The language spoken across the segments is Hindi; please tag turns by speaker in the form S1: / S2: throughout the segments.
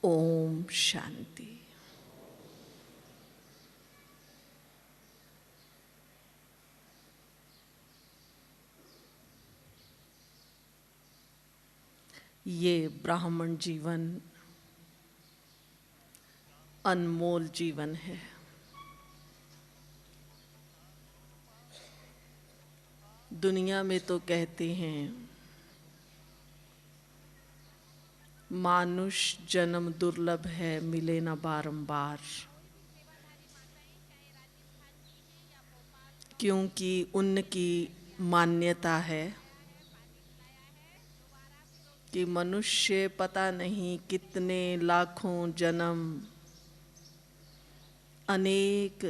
S1: ओम शांति। ये ब्राह्मण जीवन अनमोल जीवन है। दुनिया में तो कहते हैं मानुष जन्म दुर्लभ है, मिले न बारंबार, क्योंकि उनकी मान्यता है कि मनुष्य पता नहीं कितने लाखों जन्म अनेक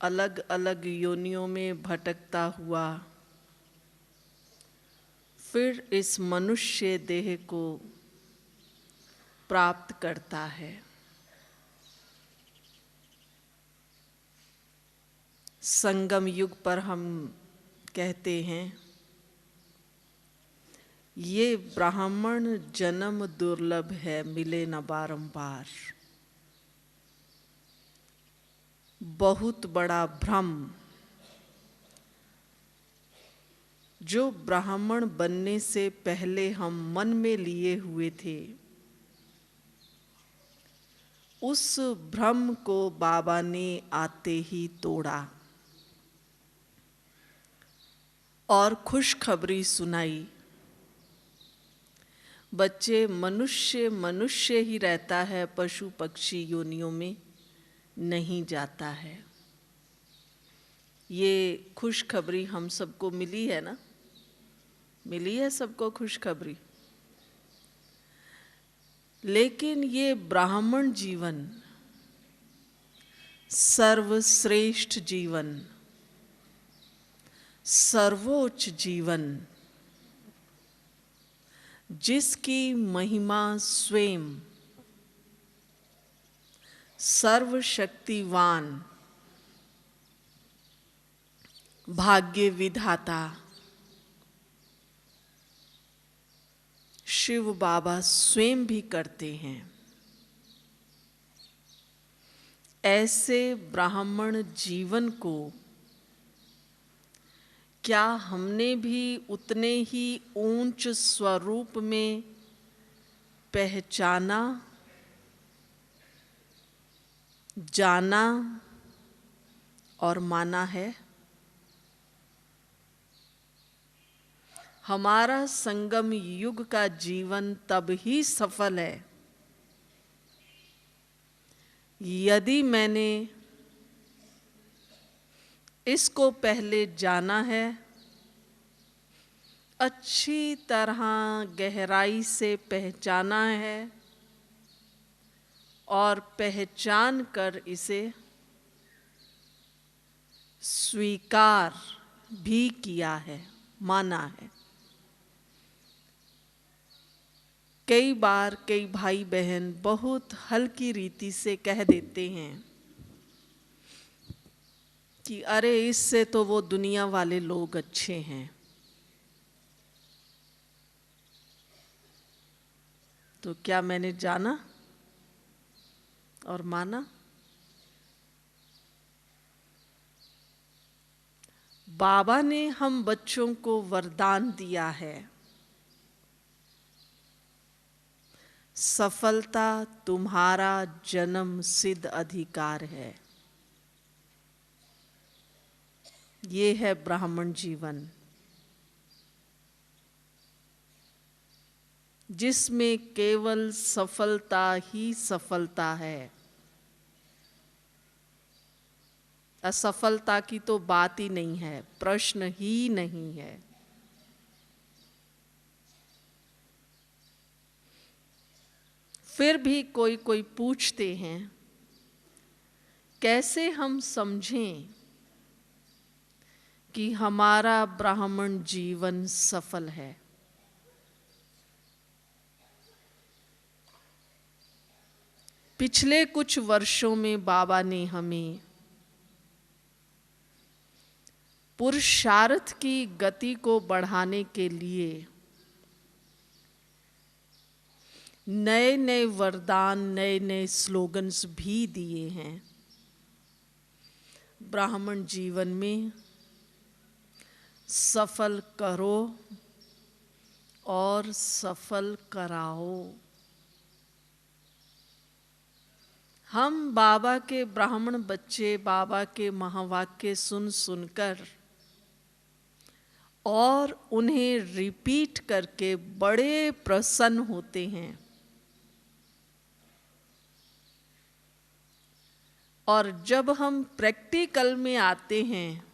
S1: अलग अलग योनियों में भटकता हुआ फिर इस मनुष्य देह को प्राप्त करता है। संगम युग पर हम कहते हैं ये ब्राह्मण जन्म दुर्लभ है, मिले न बारंबार। बहुत बड़ा भ्रम जो ब्राह्मण बनने से पहले हम मन में लिए हुए थे, उस भ्रम को बाबा ने आते ही तोड़ा और खुशखबरी सुनाई। बच्चे, मनुष्य मनुष्य ही रहता है, पशु पक्षी योनियों में नहीं जाता है। ये खुशखबरी हम सबको मिली है ना? मिली है सबको खुशखबरी। लेकिन ये ब्राह्मण जीवन सर्वश्रेष्ठ जीवन, सर्वोच्च जीवन, जिसकी महिमा स्वयं सर्वशक्तिवान भाग्य विधाता शिव बाबा स्वयं भी करते हैं। ऐसे ब्राह्मण जीवन को क्या हमने भी उतने ही ऊंच स्वरूप में पहचाना, जाना और माना है? हमारा संगम युग का जीवन तब ही सफल है यदि मैंने इसको पहले जाना है, अच्छी तरह गहराई से पहचाना है और पहचान कर इसे स्वीकार भी किया है, माना है। कई बार कई भाई बहन बहुत हल्की रीति से कह देते हैं कि अरे इससे तो वो दुनिया वाले लोग अच्छे हैं। तो क्या मैंने जाना और माना? बाबा ने हम बच्चों को वरदान दिया है, सफलता तुम्हारा जन्म सिद्ध अधिकार है। ये है ब्राह्मण जीवन, जिसमें केवल सफलता ही सफलता है। असफलता की तो बात ही नहीं है, प्रश्न ही नहीं है। फिर भी कोई कोई पूछते हैं कैसे हम समझें कि हमारा ब्राह्मण जीवन सफल है। पिछले कुछ वर्षों में बाबा ने हमें पुरुषार्थ की गति को बढ़ाने के लिए नए नए वरदान, नए नए स्लोगन्स भी दिए हैं। ब्राह्मण जीवन में सफल करो और सफल कराओ। हम बाबा के ब्राह्मण बच्चे बाबा के महावाक्य सुन सुनकर और उन्हें रिपीट करके बड़े प्रसन्न होते हैं, और जब हम प्रैक्टिकल में आते हैं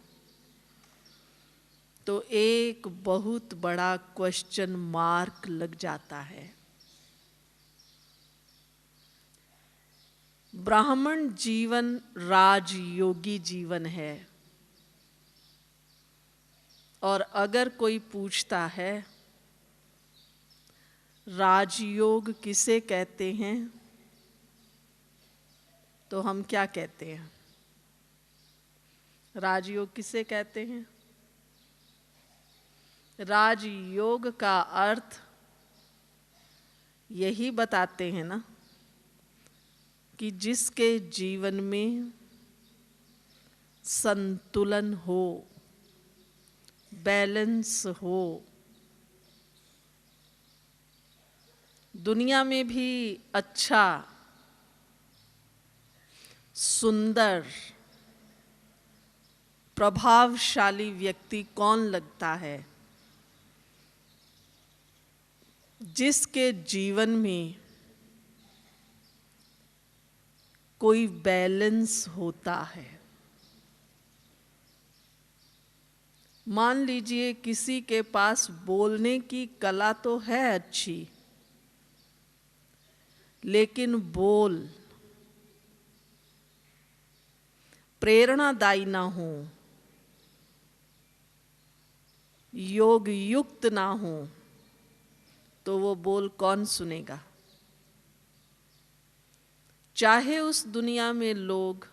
S1: तो एक बहुत बड़ा क्वेश्चन मार्क लग जाता है। ब्राह्मण जीवन राजयोगी जीवन है, और अगर कोई पूछता है राजयोग किसे कहते हैं, तो हम क्या कहते हैं? राजयोग किसे कहते हैं? राजयोग का अर्थ यही बताते हैं ना कि जिसके जीवन में संतुलन हो, बैलेंस हो। दुनिया में भी अच्छा, सुंदर, प्रभावशाली व्यक्ति कौन लगता है? जिसके जीवन में कोई बैलेंस होता है। मान लीजिए किसी के पास बोलने की कला तो है अच्छी, लेकिन बोल प्रेरणादायी ना हो, योग युक्त ना हो, तो वो बोल कौन सुनेगा? चाहे उस दुनिया में लोग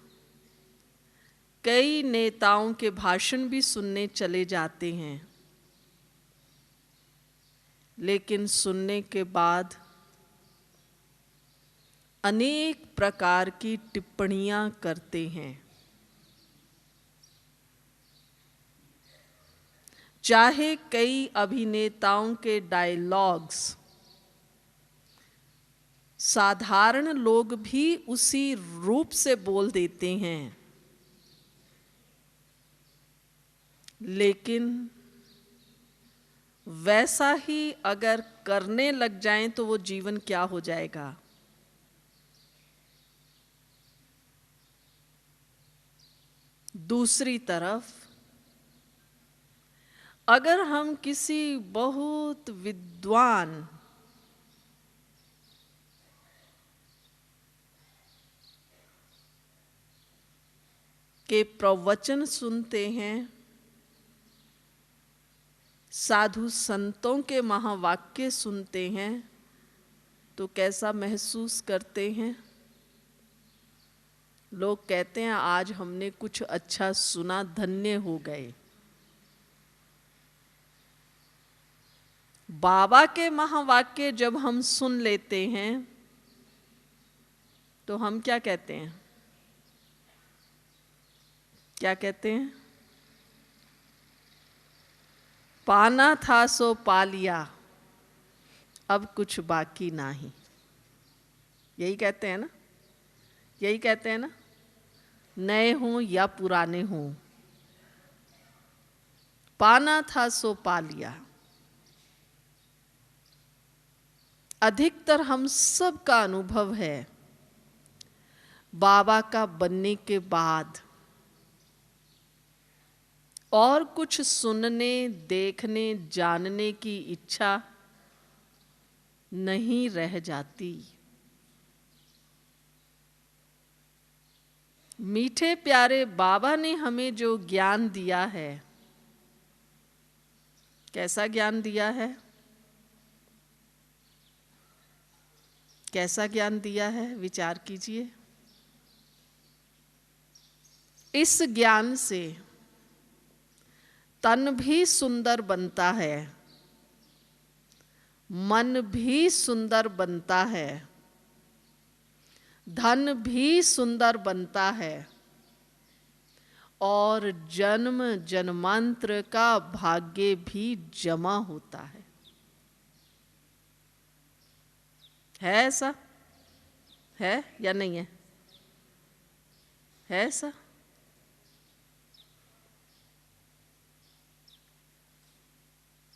S1: कई नेताओं के भाषण भी सुनने चले जाते हैं, लेकिन सुनने के बाद अनेक प्रकार की टिप्पणियां करते हैं। चाहे कई अभिनेताओं के डायलॉग्स साधारण लोग भी उसी रूप से बोल देते हैं, लेकिन वैसा ही अगर करने लग जाएं तो वो जीवन क्या हो जाएगा? दूसरी तरफ अगर हम किसी बहुत विद्वान के प्रवचन सुनते हैं, साधु संतों के महावाक्य सुनते हैं, तो कैसा महसूस करते हैं? लोग कहते हैं आज हमने कुछ अच्छा सुना, धन्य हो गए। बाबा के महावाक्य जब हम सुन लेते हैं तो हम क्या कहते हैं? क्या कहते हैं? पाना था सो पा लिया, अब कुछ बाकी नहीं। यही कहते हैं ना? यही कहते हैं ना? नए हों या पुराने हों, पाना था सो पा लिया। अधिकतर हम सब का अनुभव है, बाबा का बनने के बाद और कुछ सुनने, देखने, जानने की इच्छा नहीं रह जाती। मीठे प्यारे बाबा ने हमें जो ज्ञान दिया है, कैसा ज्ञान दिया है? कैसा ज्ञान दिया है? विचार कीजिए। इस ज्ञान से तन भी सुंदर बनता है मन भी सुंदर बनता है, धन भी सुंदर बनता है, और जन्म जन्मांतर का भाग्य भी जमा होता है। ऐसा? है या नहीं है? है ऐसा?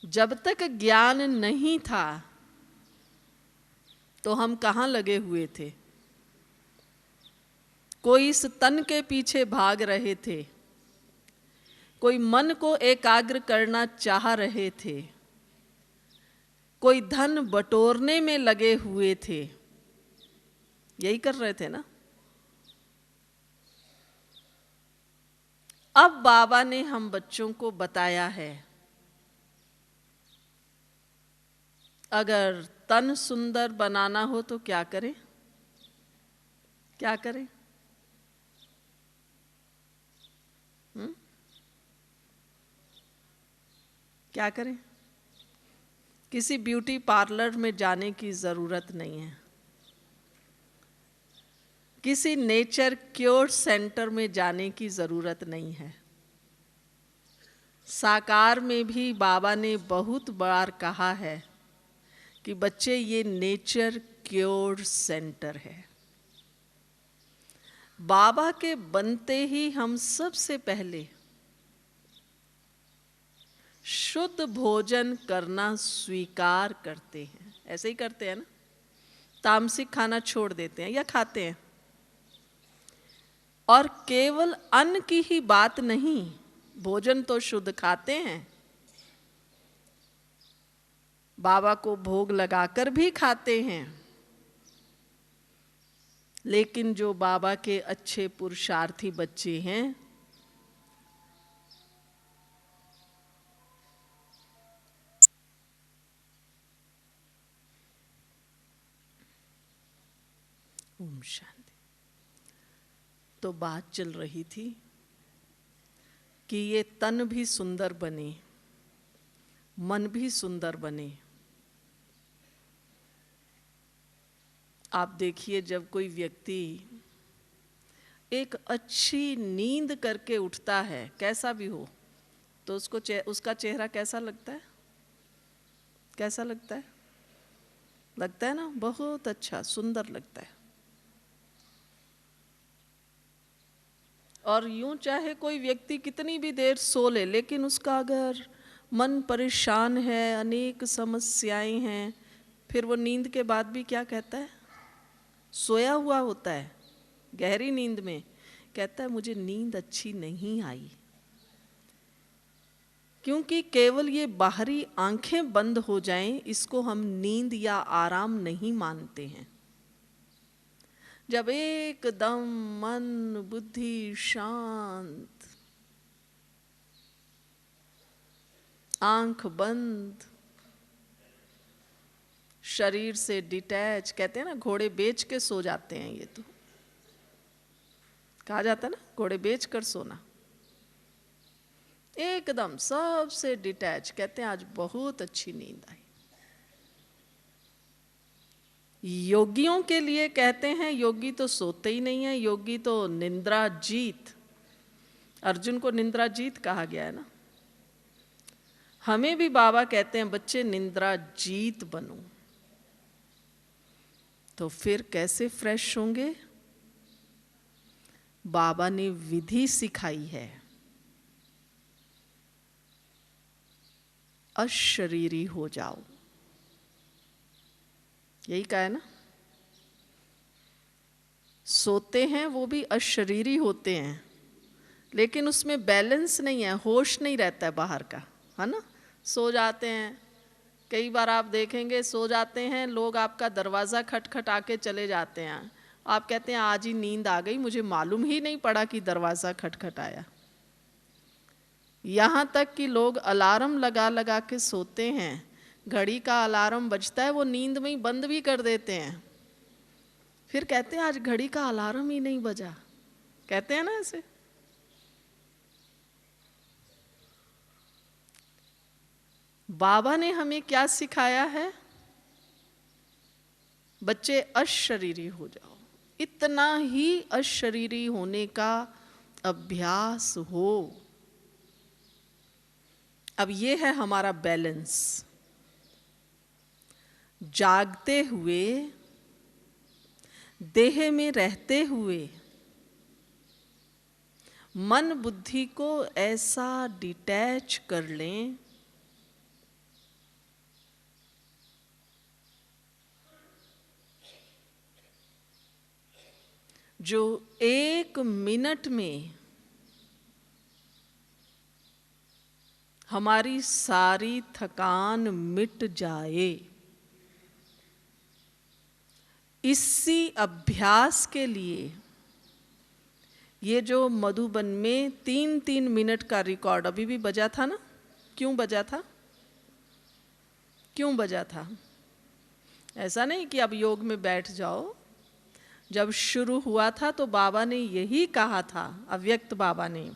S1: जब तक ज्ञान नहीं था तो हम कहाँ लगे हुए थे? कोई इस तन के पीछे भाग रहे थे, कोई मन को एकाग्र करना चाह रहे थे, कोई धन बटोरने में लगे हुए थे। यही कर रहे थे ना? अब बाबा ने हम बच्चों को बताया है, अगर तन सुंदर बनाना हो तो क्या करें? क्या करें? क्या करें? किसी ब्यूटी पार्लर में जाने की ज़रूरत नहीं है, किसी नेचर क्योर सेंटर में जाने की ज़रूरत नहीं है। साकार में भी बाबा ने बहुत बार कहा है कि बच्चे ये नेचर क्योर सेंटर है। बाबा के बनते ही हम सबसे पहले शुद्ध भोजन करना स्वीकार करते हैं। ऐसे ही करते हैं ना? तामसिक खाना छोड़ देते हैं या खाते हैं। और केवल अन्न की ही बात नहीं, भोजन तो शुद्ध खाते हैं, बाबा को भोग लगाकर भी खाते हैं। लेकिन जो बाबा के अच्छे पुरुषार्थी बच्चे हैं, ओम शांति, तो बात चल रही थी कि ये तन भी सुंदर बने, मन भी सुंदर बने। आप देखिए, जब कोई व्यक्ति एक अच्छी नींद करके उठता है, कैसा भी हो, तो उसका चेहरा कैसा लगता है? कैसा लगता है? लगता है ना, बहुत अच्छा सुंदर लगता है। और यूं चाहे कोई व्यक्ति कितनी भी देर सो ले, लेकिन उसका अगर मन परेशान है, अनेक समस्याएं हैं, फिर वो नींद के बाद भी क्या कहता है? सोया हुआ होता है, गहरी नींद में कहता है मुझे नींद अच्छी नहीं आई। क्योंकि केवल ये बाहरी आंखें बंद हो जाएं, इसको हम नींद या आराम नहीं मानते हैं। जब एकदम मन बुद्धि शांत, आंख बंद, शरीर से डिटैच, कहते हैं ना घोड़े बेच के सो जाते हैं, ये तो कहा जाता है ना, घोड़े बेच कर सोना। एकदम सबसे डिटैच, कहते हैं आज बहुत अच्छी नींद आई। योगियों के लिए कहते हैं योगी तो सोते ही नहीं है, योगी तो निंद्रा जीत। अर्जुन को निंद्रा जीत कहा गया है ना। हमें भी बाबा कहते हैं बच्चे निंद्रा जीत बनो। तो फिर कैसे फ्रेश होंगे? बाबा ने विधि सिखाई है, अशरीरी हो जाओ। यही कहा है ना। सोते हैं वो भी अशरीरी होते हैं, लेकिन उसमें बैलेंस नहीं है, होश नहीं रहता है बाहर का, है ना। सो जाते हैं, कई बार आप देखेंगे सो जाते हैं लोग, आपका दरवाज़ा खटखटा के चले जाते हैं, आप कहते हैं आज ही नींद आ गई, मुझे मालूम ही नहीं पड़ा कि दरवाज़ा खटखटाया। यहाँ तक कि लोग अलार्म लगा लगा के सोते हैं, घड़ी का अलार्म बजता है वो नींद में ही बंद भी कर देते हैं, फिर कहते हैं आज घड़ी का अलार्म ही नहीं बजा। कहते हैं ना ऐसे। बाबा ने हमें क्या सिखाया है? बच्चे अशरीरी हो जाओ, इतना ही अशरीरी होने का अभ्यास हो। अब ये है हमारा बैलेंस। जागते हुए, देह में रहते हुए मन बुद्धि को ऐसा डिटैच कर लें जो 1 मिनट में हमारी सारी थकान मिट जाए। इसी अभ्यास के लिए ये जो मधुबन में 3-3 मिनट का रिकॉर्ड अभी भी बजा था ना, क्यों बजा था? क्यों बजा था? ऐसा नहीं कि अब योग में बैठ जाओ। जब शुरू हुआ था तो बाबा ने यही कहा था, अव्यक्त बाबा ने,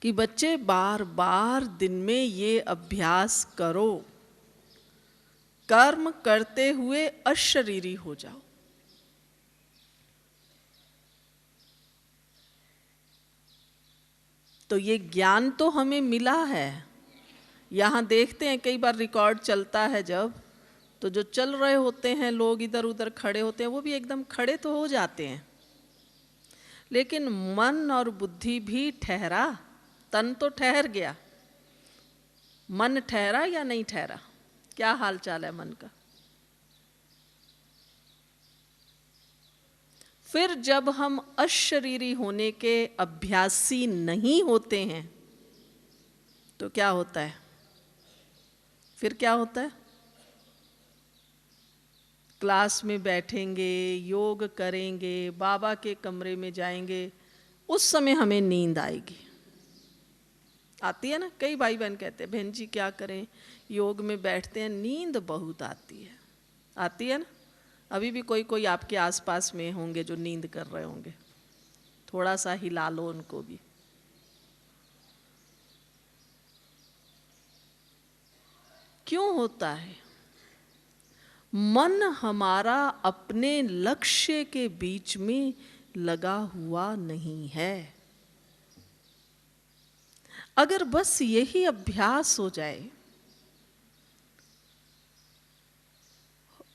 S1: कि बच्चे बार बार दिन में ये अभ्यास करो, कर्म करते हुए अशरीरी हो जाओ। तो ये ज्ञान तो हमें मिला है। यहाँ देखते हैं कई बार रिकॉर्ड चलता है जब, तो जो चल रहे होते हैं लोग, इधर उधर खड़े होते हैं, वो भी एकदम खड़े तो हो जाते हैं, लेकिन मन और बुद्धि भी ठहरा, तन तो ठहर गया। मन ठहरा या नहीं ठहरा? क्या हाल चाल है मन का? फिर जब हम अशरीरी होने के अभ्यासी नहीं होते हैं तो क्या होता है? फिर क्या होता है? क्लास में बैठेंगे, योग करेंगे, बाबा के कमरे में जाएंगे, उस समय हमें नींद आएगी। आती है ना? कई भाई बहन कहते हैं, बहन जी क्या करें, योग में बैठते हैं, नींद बहुत आती है। आती है ना? अभी भी कोई कोई आपके आसपास में होंगे जो नींद कर रहे होंगे, थोड़ा सा हिला लो उनको भी। क्यों होता है? मन हमारा अपने लक्ष्य के बीच में लगा हुआ नहीं है। अगर बस यही अभ्यास हो जाए,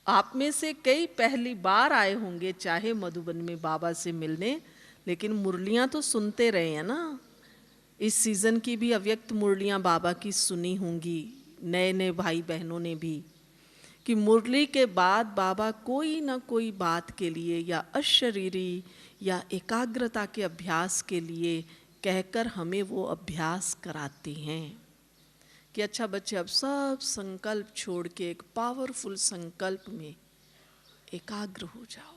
S1: आप में से कई पहली बार आए होंगे चाहे मधुबन में बाबा से मिलने, लेकिन मुरलियां तो सुनते रहे हैं ना। इस सीजन की भी अव्यक्त मुरलियां बाबा की सुनी होंगी, नए नए भाई बहनों ने भी, कि मुरली के बाद बाबा कोई ना कोई बात के लिए या अशरीरी या एकाग्रता के अभ्यास के लिए कहकर हमें वो अभ्यास कराते हैं कि अच्छा बच्चे, अब सब संकल्प छोड़ के एक पावरफुल संकल्प में एकाग्र हो जाओ।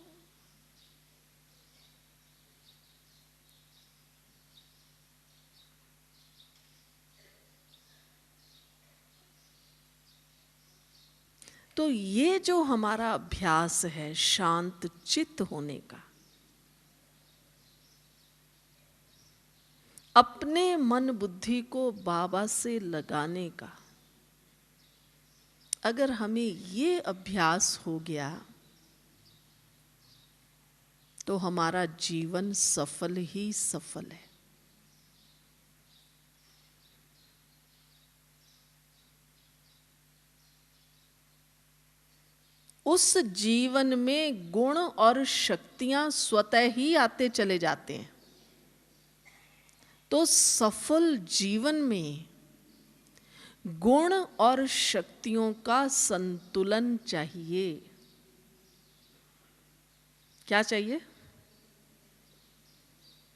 S1: तो ये जो हमारा अभ्यास है शांत चित्त होने का, अपने मन बुद्धि को बाबा से लगाने का, अगर हमें ये अभ्यास हो गया तो हमारा जीवन सफल ही सफल है। उस जीवन में गुण और शक्तियां स्वतः ही आते चले जाते हैं। तो सफल जीवन में गुण और शक्तियों का संतुलन चाहिए। क्या चाहिए?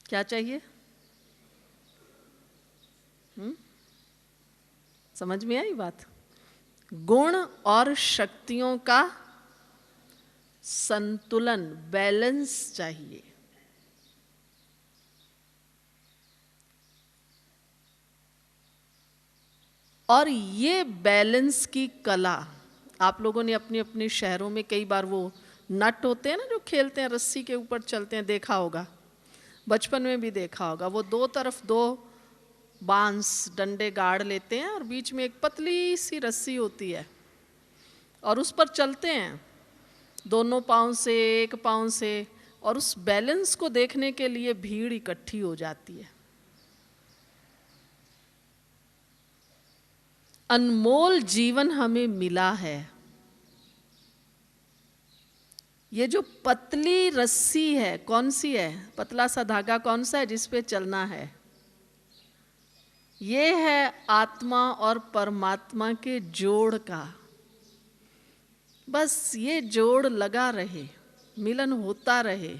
S1: क्या चाहिए? समझ में आई बात? गुण और शक्तियों का संतुलन, बैलेंस चाहिए। और ये बैलेंस की कला आप लोगों ने अपने अपने शहरों में कई बार वो नट होते हैं ना जो खेलते हैं, रस्सी के ऊपर चलते हैं, देखा होगा, बचपन में भी देखा होगा। वो दो तरफ दो बांस डंडे गाड़ लेते हैं और बीच में एक पतली सी रस्सी होती है और उस पर चलते हैं। दोनों पाँव से, एक पाँव से, और उस बैलेंस को देखने के लिए भीड़ इकट्ठी हो जाती है। अनमोल जीवन हमें मिला है। ये जो पतली रस्सी है, कौन सी है? पतला सा धागा कौन सा है जिस पे चलना है? ये है आत्मा और परमात्मा के जोड़ का। बस ये जोड़ लगा रहे, मिलन होता रहे,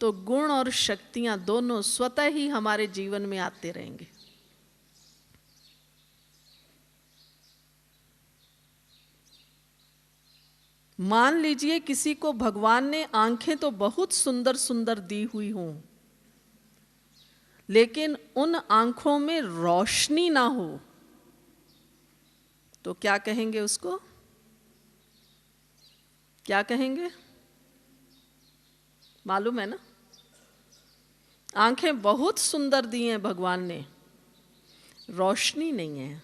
S1: तो गुण और शक्तियां दोनों स्वतः ही हमारे जीवन में आते रहेंगे। मान लीजिए किसी को भगवान ने आंखें तो बहुत सुंदर सुंदर दी हुई हों, लेकिन उन आंखों में रोशनी ना हो, तो क्या कहेंगे उसको? क्या कहेंगे? मालूम है ना? आंखें बहुत सुंदर दी हैं भगवान ने, रोशनी नहीं है।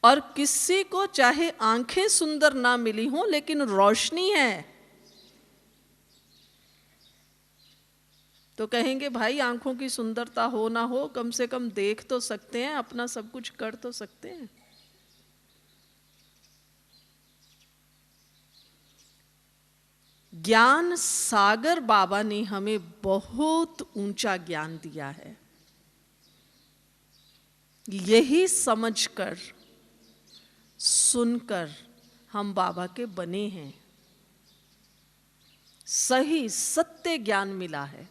S1: और किसी को चाहे आंखें सुंदर ना मिली हों, लेकिन रोशनी है, तो कहेंगे भाई आंखों की सुंदरता हो ना हो, कम से कम देख तो सकते हैं, अपना सब कुछ कर तो सकते हैं। ज्ञान सागर बाबा ने हमें बहुत ऊंचा ज्ञान दिया है। यही समझकर, सुनकर हम बाबा के बने हैं। सही सत्य ज्ञान मिला है।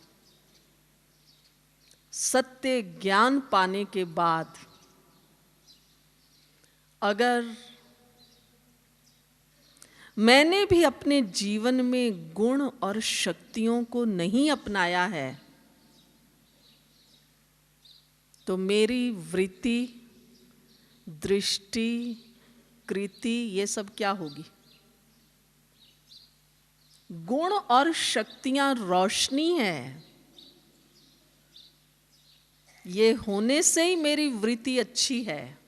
S1: सत्य ज्ञान पाने के बाद अगर मैंने भी अपने जीवन में गुण और शक्तियों को नहीं अपनाया है, तो मेरी वृत्ति, दृष्टि, कृति, ये सब क्या होगी? गुण और शक्तियां रोशनी है। ये होने से ही मेरी वृत्ति अच्छी है।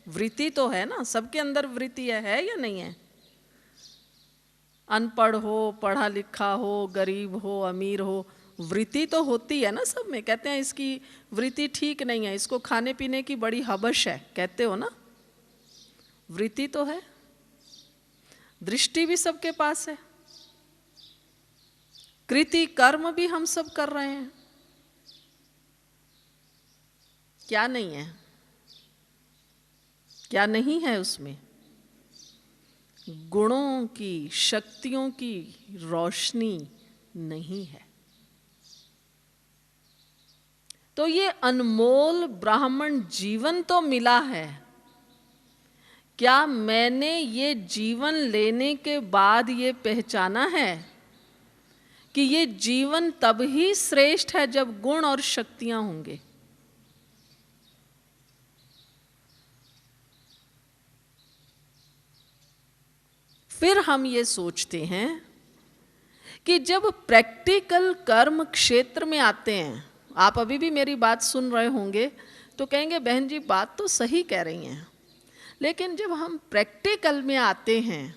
S1: वृत्ति तो है ना, सबके अंदर वृत्ति है या नहीं है? अनपढ़ हो, पढ़ा लिखा हो, गरीब हो, अमीर हो, वृत्ति तो होती है ना सब में। कहते हैं इसकी वृत्ति ठीक नहीं है, इसको खाने पीने की बड़ी हबश है, कहते हो ना? वृत्ति तो है। दृष्टि भी सबके पास है, कृति कर्म भी हम सब कर रहे हैं। क्या नहीं है? क्या नहीं है उसमें? गुणों की, शक्तियों की रोशनी नहीं है। तो ये अनमोल ब्राह्मण जीवन तो मिला है। क्या मैंने ये जीवन लेने के बाद ये पहचाना है कि ये जीवन तब ही श्रेष्ठ है जब गुण और शक्तियां होंगे? फिर हम ये सोचते हैं कि जब प्रैक्टिकल कर्म क्षेत्र में आते हैं, आप अभी भी मेरी बात सुन रहे होंगे तो कहेंगे बहन जी बात तो सही कह रही हैं, लेकिन जब हम प्रैक्टिकल में आते हैं,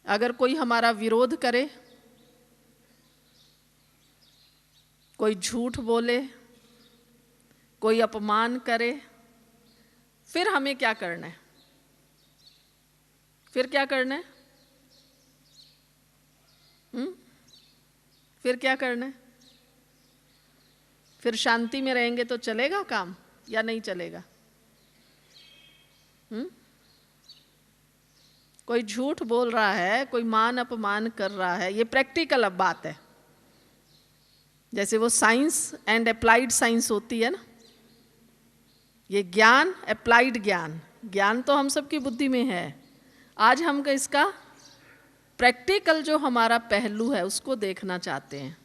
S1: अगर कोई हमारा विरोध करे, कोई झूठ बोले, कोई अपमान करे, फिर हमें क्या करना है? फिर क्या करना है? फिर क्या करना है? फिर शांति में रहेंगे तो चलेगा काम या नहीं चलेगा? कोई झूठ बोल रहा है, कोई मान अपमान कर रहा है, ये प्रैक्टिकल अब बात है। जैसे वो साइंस एंड अप्लाइड साइंस होती है ना, ये ज्ञान, अप्लाइड ज्ञान, ज्ञान तो हम सबकी बुद्धि में है। आज हम इसका प्रैक्टिकल जो हमारा पहलू है उसको देखना चाहते हैं।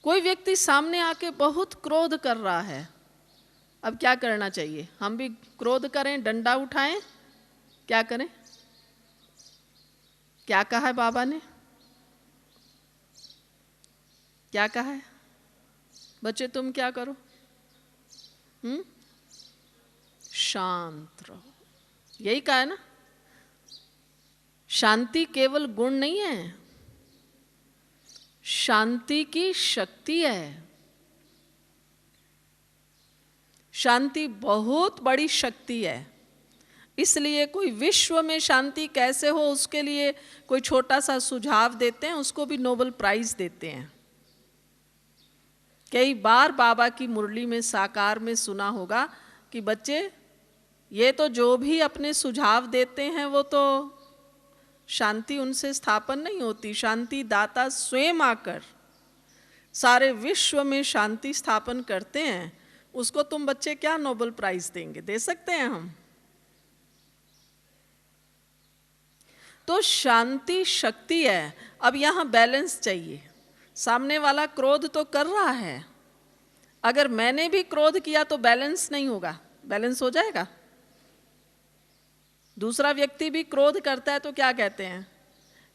S1: कोई व्यक्ति सामने आके बहुत क्रोध कर रहा है, अब क्या करना चाहिए? हम भी क्रोध करें, डंडा उठाएं, क्या करें? क्या कहा है बाबा ने? क्या कहा है? बच्चे तुम क्या करो? शांत रहो। यही कहा है ना, शांति केवल गुण नहीं है, शांति की शक्ति है। शांति बहुत बड़ी शक्ति है। इसलिए कोई विश्व में शांति कैसे हो उसके लिए कोई छोटा सा सुझाव देते हैं, उसको भी नोबेल प्राइज देते हैं। कई बार बाबा की मुरली में साकार में सुना होगा कि बच्चे ये तो जो भी अपने सुझाव देते हैं वो तो शांति उनसे स्थापन नहीं होती, शांति दाता स्वयं आकर सारे विश्व में शांति स्थापन करते हैं। उसको तुम बच्चे क्या नोबेल प्राइज देंगे? दे सकते हैं हम? तो शांति शक्ति है। अब यहां बैलेंस चाहिए। सामने वाला क्रोध तो कर रहा है, अगर मैंने भी क्रोध किया तो बैलेंस नहीं होगा। बैलेंस हो जाएगा? दूसरा व्यक्ति भी क्रोध करता है तो क्या कहते हैं?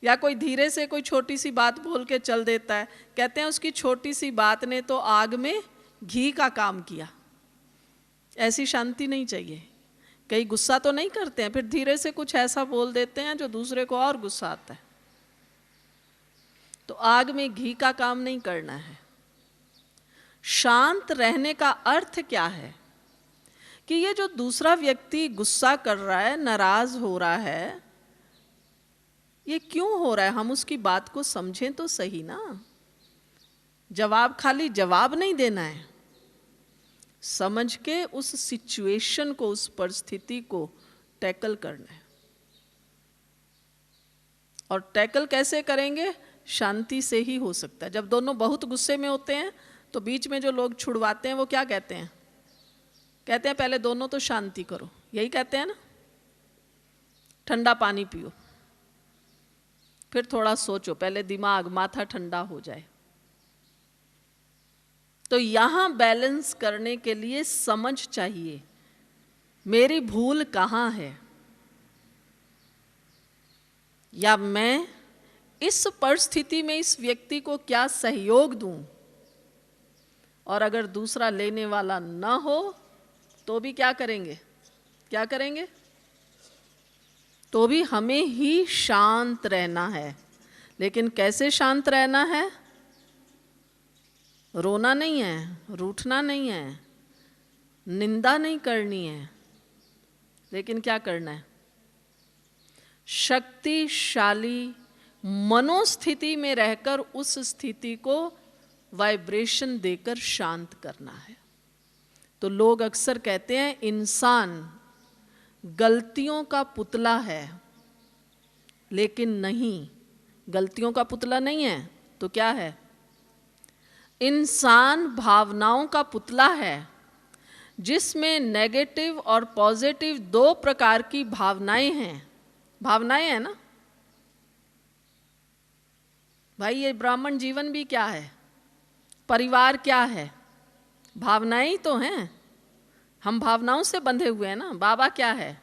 S1: या कोई धीरे से कोई छोटी सी बात बोल के चल देता है, कहते हैं उसकी छोटी सी बात ने तो आग में घी का काम किया। ऐसी शांति नहीं चाहिए। कई गुस्सा तो नहीं करते हैं, फिर धीरे से कुछ ऐसा बोल देते हैं जो दूसरे को और गुस्सा आता है। तो आग में घी का काम नहीं करना है। शांत रहने का अर्थ क्या है कि ये जो दूसरा व्यक्ति गुस्सा कर रहा है, नाराज हो रहा है, ये क्यों हो रहा है? हम उसकी बात को समझें तो सही ना। जवाब खाली जवाब नहीं देना है, समझ के उस सिचुएशन को, उस परिस्थिति को टैकल करना है। और टैकल कैसे करेंगे? शांति से ही हो सकता है। जब दोनों बहुत गुस्से में होते हैं तो बीच में जो लोग छुड़वाते हैं वो क्या कहते हैं? कहते हैं पहले दोनों तो शांति करो। यही कहते हैं ना, ठंडा पानी पियो, फिर थोड़ा सोचो, पहले दिमाग माथा ठंडा हो जाए। तो यहां बैलेंस करने के लिए समझ चाहिए, मेरी भूल कहां है, या मैं इस परिस्थिति में इस व्यक्ति को क्या सहयोग दूं। और अगर दूसरा लेने वाला न हो तो भी क्या करेंगे? क्या करेंगे? तो भी हमें ही शांत रहना है। लेकिन कैसे शांत रहना है? रोना नहीं है, रूठना नहीं है, निंदा नहीं करनी है, लेकिन क्या करना है? शक्तिशाली मनोस्थिति में रहकर उस स्थिति को वाइब्रेशन देकर शांत करना है। तो लोग अक्सर कहते हैं इंसान गलतियों का पुतला है, लेकिन नहीं, गलतियों का पुतला नहीं है। तो क्या है? इंसान भावनाओं का पुतला है, जिसमें नेगेटिव और पॉजिटिव दो प्रकार की भावनाएं हैं। भावनाएं हैं ना भाई, ये ब्राह्मण जीवन भी क्या है, परिवार क्या है, भावनाएं ही तो हैं। हम भावनाओं से बंधे हुए हैं ना। बाबा क्या है?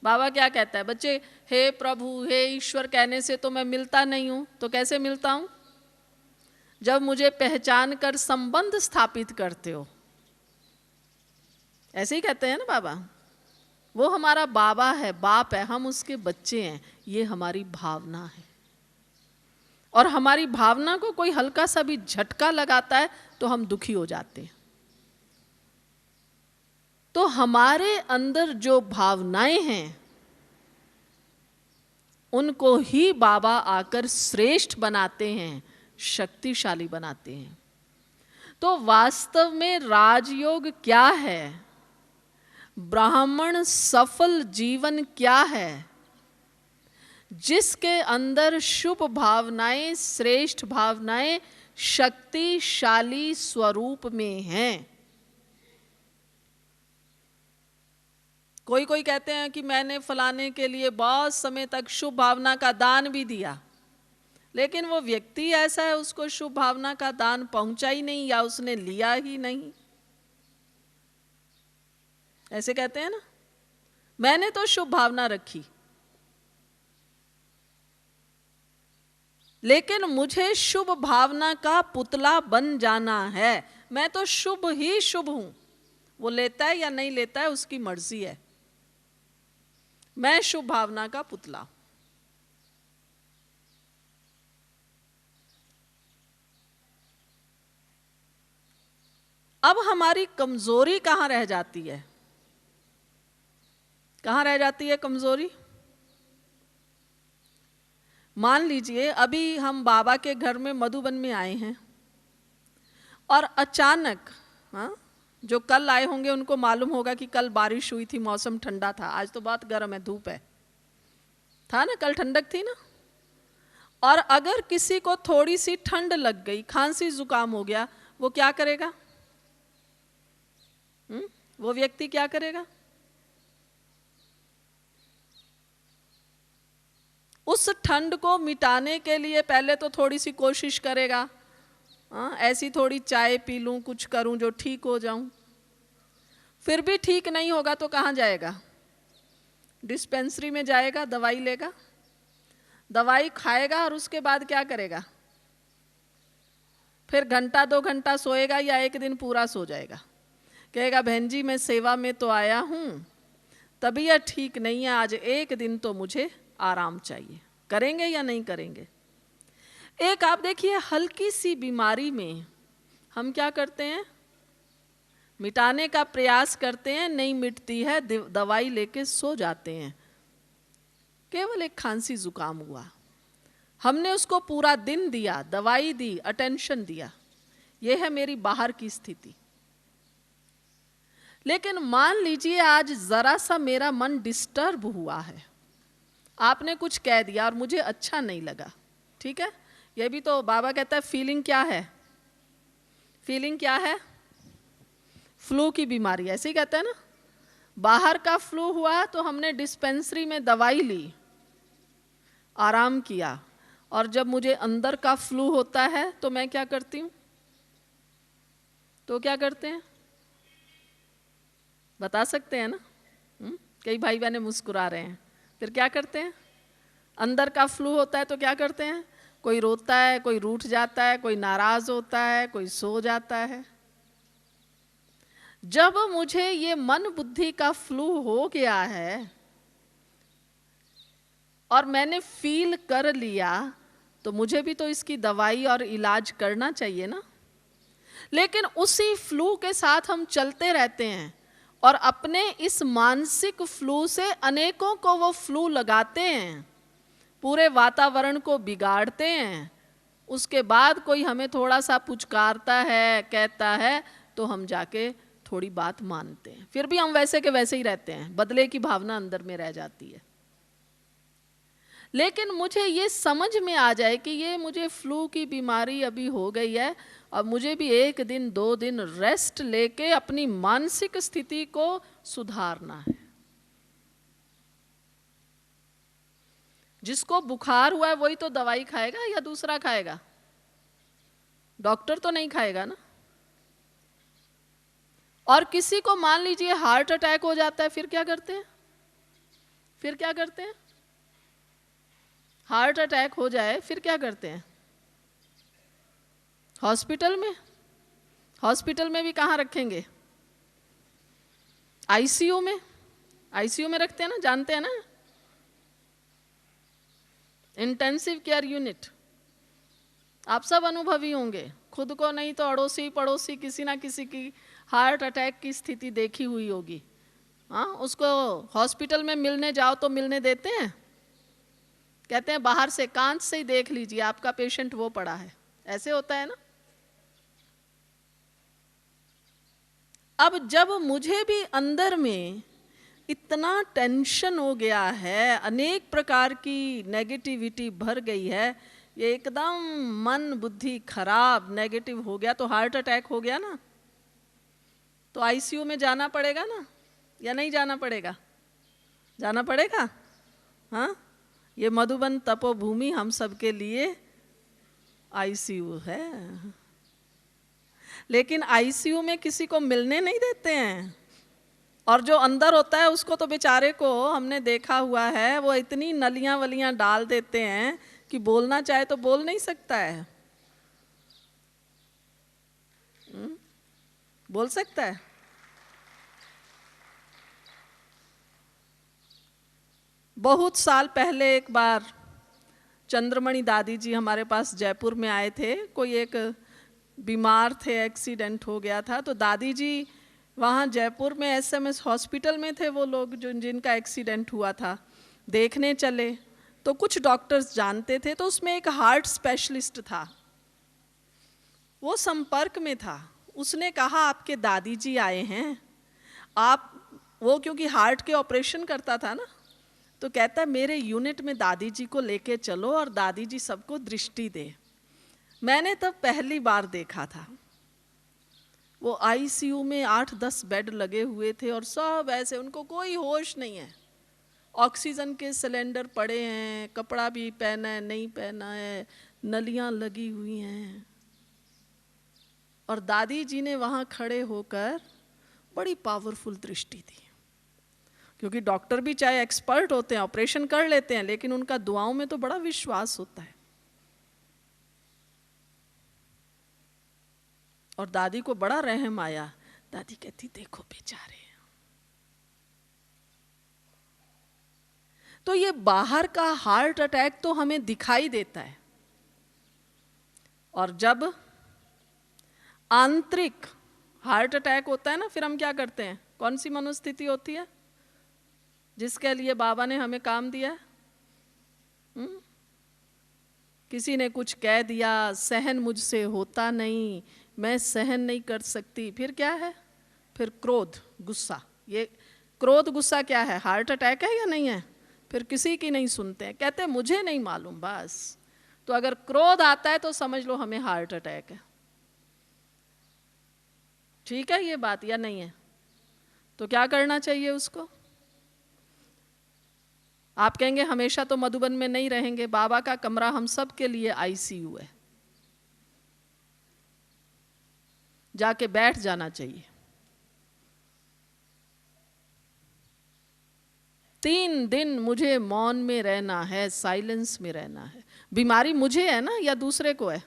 S1: बाबा क्या कहता है? बच्चे, हे प्रभु, हे ईश्वर कहने से तो मैं मिलता नहीं हूं। तो कैसे मिलता हूं? जब मुझे पहचान कर संबंध स्थापित करते हो। ऐसे ही कहते हैं ना बाबा। वो हमारा बाबा है, बाप है, हम उसके बच्चे हैं। ये हमारी भावना है। और हमारी भावना को कोई हल्का सा भी झटका लगाता है तो हम दुखी हो जाते हैं। तो हमारे अंदर जो भावनाएं हैं उनको ही बाबा आकर श्रेष्ठ बनाते हैं, शक्तिशाली बनाते हैं। तो वास्तव में राजयोग क्या है? ब्राह्मण सफल जीवन क्या है? जिसके अंदर शुभ भावनाएं, श्रेष्ठ भावनाएं शक्तिशाली स्वरूप में हैं। कोई कोई कहते हैं कि मैंने फलाने के लिए बहुत समय तक शुभ भावना का दान भी दिया, लेकिन वो व्यक्ति ऐसा है उसको शुभ भावना का दान पहुंचा ही नहीं, या उसने लिया ही नहीं। ऐसे कहते हैं ना, मैंने तो शुभ भावना रखी, लेकिन मुझे शुभ भावना का पुतला बन जाना है। मैं तो शुभ ही शुभ हूं। वो लेता है या नहीं लेता है उसकी मर्जी है। मैं शुभ भावना का पुतला। अब हमारी कमजोरी कहां रह जाती है? कहां रह जाती है कमजोरी? मान लीजिए अभी हम बाबा के घर में मधुबन में आए हैं और अचानक, हाँ, जो कल आए होंगे उनको मालूम होगा कि कल बारिश हुई थी, मौसम ठंडा था, आज तो बहुत गर्म है, धूप है, था ना, कल ठंडक थी ना। और अगर किसी को थोड़ी सी ठंड लग गई, खांसी जुकाम हो गया, वो क्या करेगा? वो व्यक्ति क्या करेगा? उस ठंड को मिटाने के लिए पहले तो थोड़ी सी कोशिश करेगा, ऐसी थोड़ी चाय पी लूं, कुछ करूं जो ठीक हो जाऊं। फिर भी ठीक नहीं होगा तो कहां जाएगा? डिस्पेंसरी में जाएगा, दवाई लेगा, दवाई खाएगा और उसके बाद क्या करेगा? फिर घंटा 2 घंटा सोएगा या एक दिन पूरा सो जाएगा? कहेगा बहन जी मैं सेवा में तो आया हूं, तबीयत ठीक नहीं है, आज एक दिन तो मुझे आराम चाहिए। करेंगे या नहीं करेंगे? एक आप देखिए, हल्की सी बीमारी में हम क्या करते हैं? मिटाने का प्रयास करते हैं, नहीं मिटती है, दवाई लेके सो जाते हैं। केवल एक खांसी जुकाम हुआ, हमने उसको पूरा दिन दिया, दवाई दी, अटेंशन दिया, यह है मेरी बाहर की स्थिति। लेकिन मान लीजिए आज जरा सा मेरा मन डिस्टर्ब हुआ है, आपने कुछ कह दिया और मुझे अच्छा नहीं लगा, ठीक है, यह भी तो बाबा कहता है फीलिंग क्या है? फीलिंग क्या है? फ्लू की बीमारी, ऐसे ही कहते हैं ना। बाहर का फ्लू हुआ तो हमने डिस्पेंसरी में दवाई ली, आराम किया, और जब मुझे अंदर का फ्लू होता है तो मैं क्या करती हूँ? तो क्या करते हैं? बता सकते हैं ना? कई भाई बहनें मुस्कुरा रहे हैं। फिर क्या करते हैं? अंदर का फ्लू होता है तो क्या करते हैं? कोई रोता है, कोई रूठ जाता है, कोई नाराज होता है, कोई सो जाता है। जब मुझे ये मन बुद्धि का फ्लू हो गया है और मैंने फील कर लिया, तो मुझे भी तो इसकी दवाई और इलाज करना चाहिए ना। लेकिन उसी फ्लू के साथ हम चलते रहते हैं और अपने इस मानसिक फ्लू से अनेकों को वो फ्लू लगाते हैं, पूरे वातावरण को बिगाड़ते हैं। उसके बाद कोई हमें थोड़ा सा पुचकारता है, कहता है, तो हम जाके थोड़ी बात मानते हैं, फिर भी हम वैसे के वैसे ही रहते हैं, बदले की भावना अंदर में रह जाती है। लेकिन मुझे ये समझ में आ जाए कि ये मुझे फ्लू की बीमारी अभी हो गई है और मुझे भी 1 दिन 2 दिन रेस्ट लेके अपनी मानसिक स्थिति को सुधारना है। जिसको बुखार हुआ है वही तो दवाई खाएगा या दूसरा खाएगा? डॉक्टर तो नहीं खाएगा ना। और किसी को मान लीजिए हार्ट अटैक हो जाता है, फिर क्या करते हैं? फिर क्या करते हैं? हार्ट अटैक हो जाए फिर क्या करते हैं? हॉस्पिटल में। हॉस्पिटल में भी कहाँ रखेंगे? आईसीयू में। आईसीयू में रखते हैं ना, जानते हैं ना, इंटेंसिव केयर यूनिट। आप सब अनुभवी होंगे, खुद को नहीं तो अड़ोसी पड़ोसी किसी ना किसी की हार्ट अटैक की स्थिति देखी हुई होगी। हाँ, उसको हॉस्पिटल में मिलने जाओ तो मिलने देते हैं? कहते हैं बाहर से कांच से ही देख लीजिए आपका पेशेंट वो पड़ा है, ऐसे होता है ना। अब जब मुझे भी अंदर में इतना टेंशन हो गया है, अनेक प्रकार की नेगेटिविटी भर गई है, ये एकदम मन बुद्धि खराब नेगेटिव हो गया, तो हार्ट अटैक हो गया ना, तो आईसीयू में जाना पड़ेगा ना, या नहीं जाना पड़ेगा? जाना पड़ेगा। हाँ, ये मधुबन तपोभूमि हम सबके लिए आईसीयू है। लेकिन आईसीयू में किसी को मिलने नहीं देते हैं, और जो अंदर होता है उसको तो बेचारे को हमने देखा हुआ है, वो इतनी नलियां वलियां डाल देते हैं कि बोलना चाहे तो बोल नहीं सकता है। बोल सकता है? बहुत साल पहले एक बार चंद्रमणि दादी जी हमारे पास जयपुर में आए थे। कोई एक बीमार थे, एक्सीडेंट हो गया था, तो दादी जी वहाँ जयपुर में एसएमएस हॉस्पिटल में थे। वो लोग जिनका एक्सीडेंट हुआ था देखने चले, तो कुछ डॉक्टर्स जानते थे, तो उसमें एक हार्ट स्पेशलिस्ट था, वो संपर्क में था। उसने कहा आपके दादी जी आए हैं, आप, वो क्योंकि हार्ट के ऑपरेशन करता था ना, तो कहता मेरे यूनिट में दादी जी को लेके चलो और दादी जी सबको दृष्टि दे। मैंने तब पहली बार देखा था। वो आईसीयू में 8-10 बेड लगे हुए थे और सब ऐसे, उनको कोई होश नहीं है, ऑक्सीजन के सिलेंडर पड़े हैं, कपड़ा भी पहना है नहीं पहना है, नलियां लगी हुई हैं, और दादी जी ने वहाँ खड़े होकर बड़ी पावरफुल दृष्टि दी। क्योंकि डॉक्टर भी चाहे एक्सपर्ट होते हैं, ऑपरेशन कर लेते हैं, लेकिन उनका दुआओं में तो बड़ा विश्वास होता है। और दादी को बड़ा रहम आया। दादी कहती देखो बेचारे। तो ये बाहर का हार्ट अटैक तो हमें दिखाई देता है, और जब आंतरिक हार्ट अटैक होता है ना, फिर हम क्या करते हैं? कौन सी मनोस्थिति होती है जिसके लिए बाबा ने हमें काम दिया? किसी ने कुछ कह दिया, सहन मुझसे होता नहीं, मैं सहन नहीं कर सकती, फिर क्या है? फिर क्रोध, गुस्सा। ये क्रोध गुस्सा क्या है? हार्ट अटैक है या नहीं है? फिर किसी की नहीं सुनते हैं, कहते हैं मुझे नहीं मालूम बस। तो अगर क्रोध आता है तो समझ लो हमें हार्ट अटैक है। ठीक है ये बात या नहीं है? तो क्या करना चाहिए उसको? आप कहेंगे हमेशा तो मधुबन में नहीं रहेंगे, बाबा का कमरा हम सब के लिए आईसीयू है, जाके बैठ जाना चाहिए। 3 दिन मुझे मौन में रहना है, साइलेंस में रहना है। बीमारी मुझे है ना या दूसरे को है?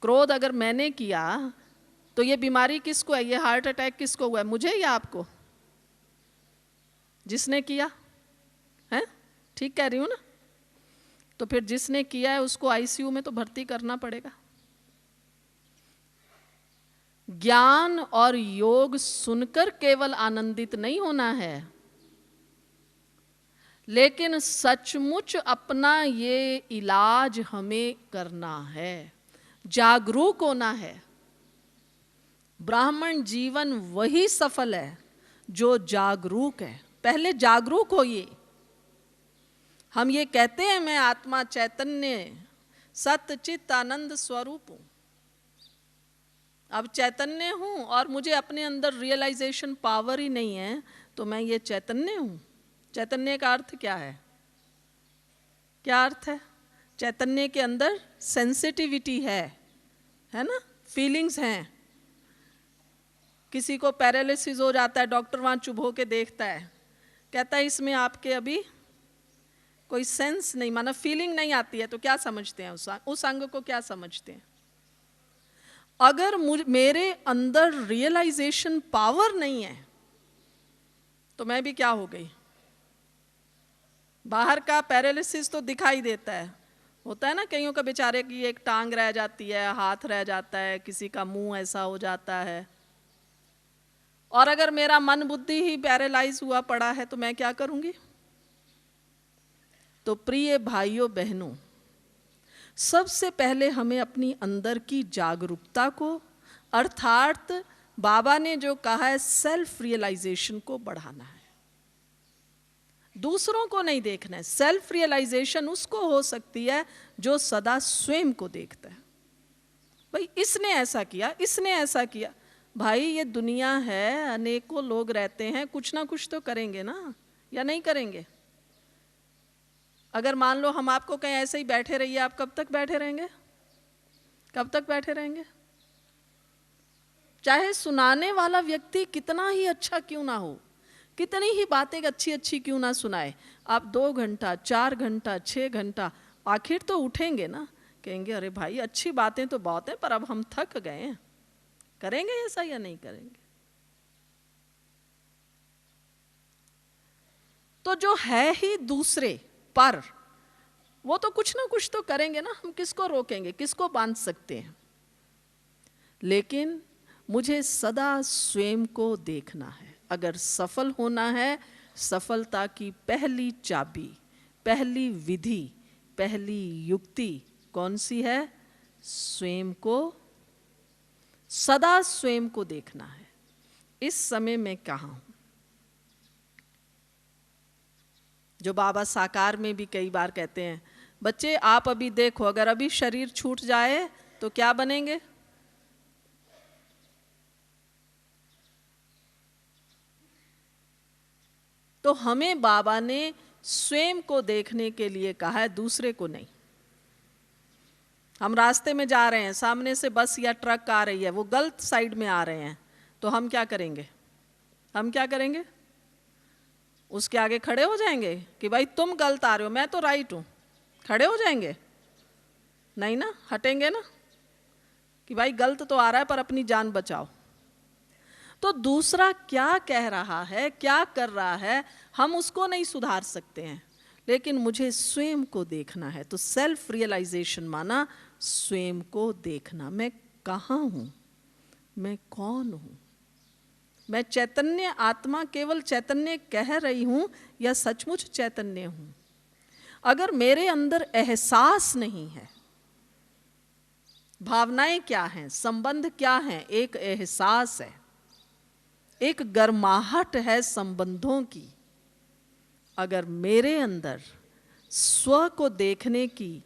S1: क्रोध अगर मैंने किया तो ये बीमारी किसको है? ये हार्ट अटैक किसको हुआ है? मुझे या आपको? जिसने किया है। ठीक कह रही हूँ ना? तो फिर जिसने किया है उसको आईसीयू में तो भर्ती करना पड़ेगा। ज्ञान और योग सुनकर केवल आनंदित नहीं होना है, लेकिन सचमुच अपना ये इलाज हमें करना है, जागरूक होना है। ब्राह्मण जीवन वही सफल है जो जागरूक है। पहले जागरूक होइए। हम ये कहते हैं मैं आत्मा चैतन्य सत्य चित्त आनंद स्वरूप हूं। अब चैतन्य हूं और मुझे अपने अंदर रियलाइजेशन पावर ही नहीं है, तो मैं ये चैतन्य हूं। चैतन्य का अर्थ क्या है? क्या अर्थ है? चैतन्य के अंदर सेंसिटिविटी है ना, फीलिंग्स हैं। किसी को पैरालिसिस हो जाता है, डॉक्टर वहां चुभ होके देखता है, कहता है इसमें आपके अभी कोई सेंस नहीं, माना फीलिंग नहीं आती है, तो क्या समझते हैं? उस अंग को क्या समझते हैं? अगर मेरे अंदर रियलाइजेशन पावर नहीं है तो मैं भी क्या हो गई? बाहर का पैरालिसिस तो दिखाई देता है, होता है ना, कईयों का बेचारे की एक टांग रह जाती है, हाथ रह जाता है, किसी का मुंह ऐसा हो जाता है। और अगर मेरा मन बुद्धि ही पैरालाइज हुआ पड़ा है तो मैं क्या करूंगी? तो प्रिय भाइयों बहनों, सबसे पहले हमें अपनी अंदर की जागरूकता को, अर्थात बाबा ने जो कहा है सेल्फ रियलाइजेशन को बढ़ाना है। दूसरों को नहीं देखना है। सेल्फ रियलाइजेशन उसको हो सकती है जो सदा स्वयं को देखता है। भाई इसने ऐसा किया, इसने ऐसा किया। भाई ये दुनिया है, अनेकों लोग रहते हैं, कुछ ना कुछ तो करेंगे ना, या नहीं करेंगे? अगर मान लो हम आपको कहीं ऐसे ही बैठे रहिए, आप कब तक बैठे रहेंगे? कब तक बैठे रहेंगे? चाहे सुनाने वाला व्यक्ति कितना ही अच्छा क्यों ना हो, कितनी ही बातें अच्छी अच्छी क्यों ना सुनाए, आप 2 घंटा 4 घंटा 6 घंटा आखिर तो उठेंगे ना, कहेंगे अरे भाई अच्छी बातें तो बहुत हैं पर अब हम थक गए हैं। करेंगे ऐसा या नहीं करेंगे? तो जो है ही दूसरे पर, वो तो कुछ ना कुछ तो करेंगे ना, हम किसको रोकेंगे, किसको बांध सकते हैं। लेकिन मुझे सदा स्वयं को देखना है। अगर सफल होना है, सफलता की पहली चाबी, पहली विधि, पहली युक्ति कौन सी है? स्वयं को, सदा स्वयं को देखना है। इस समय मैं कहाँ हूं? जो बाबा साकार में भी कई बार कहते हैं, बच्चे आप अभी देखो, अगर अभी शरीर छूट जाए तो क्या बनेंगे? तो हमें बाबा ने स्वयं को देखने के लिए कहा है, दूसरे को नहीं। हम रास्ते में जा रहे हैं, सामने से बस या ट्रक आ रही है, वो गलत साइड में आ रहे हैं, तो हम क्या करेंगे? हम क्या करेंगे? उसके आगे खड़े हो जाएंगे कि भाई तुम गलत आ रहे हो, मैं तो राइट हूं। खड़े हो जाएंगे? नहीं ना, हटेंगे ना कि भाई गलत तो आ रहा है पर अपनी जान बचाओ। तो दूसरा क्या कह रहा है, क्या कर रहा है, हम उसको नहीं सुधार सकते हैं, लेकिन मुझे स्वयं को देखना है। तो सेल्फ रियलाइजेशन माना स्वयं को देखना। मैं कहाँ हूँ, मैं कौन हूँ, मैं चैतन्य आत्मा केवल चैतन्य कह रही हूँ या सचमुच चैतन्य हूँ? अगर मेरे अंदर एहसास नहीं है, भावनाएं क्या हैं, संबंध क्या हैं, एक एहसास है, एक गर्माहट है संबंधों की। अगर मेरे अंदर स्व को देखने की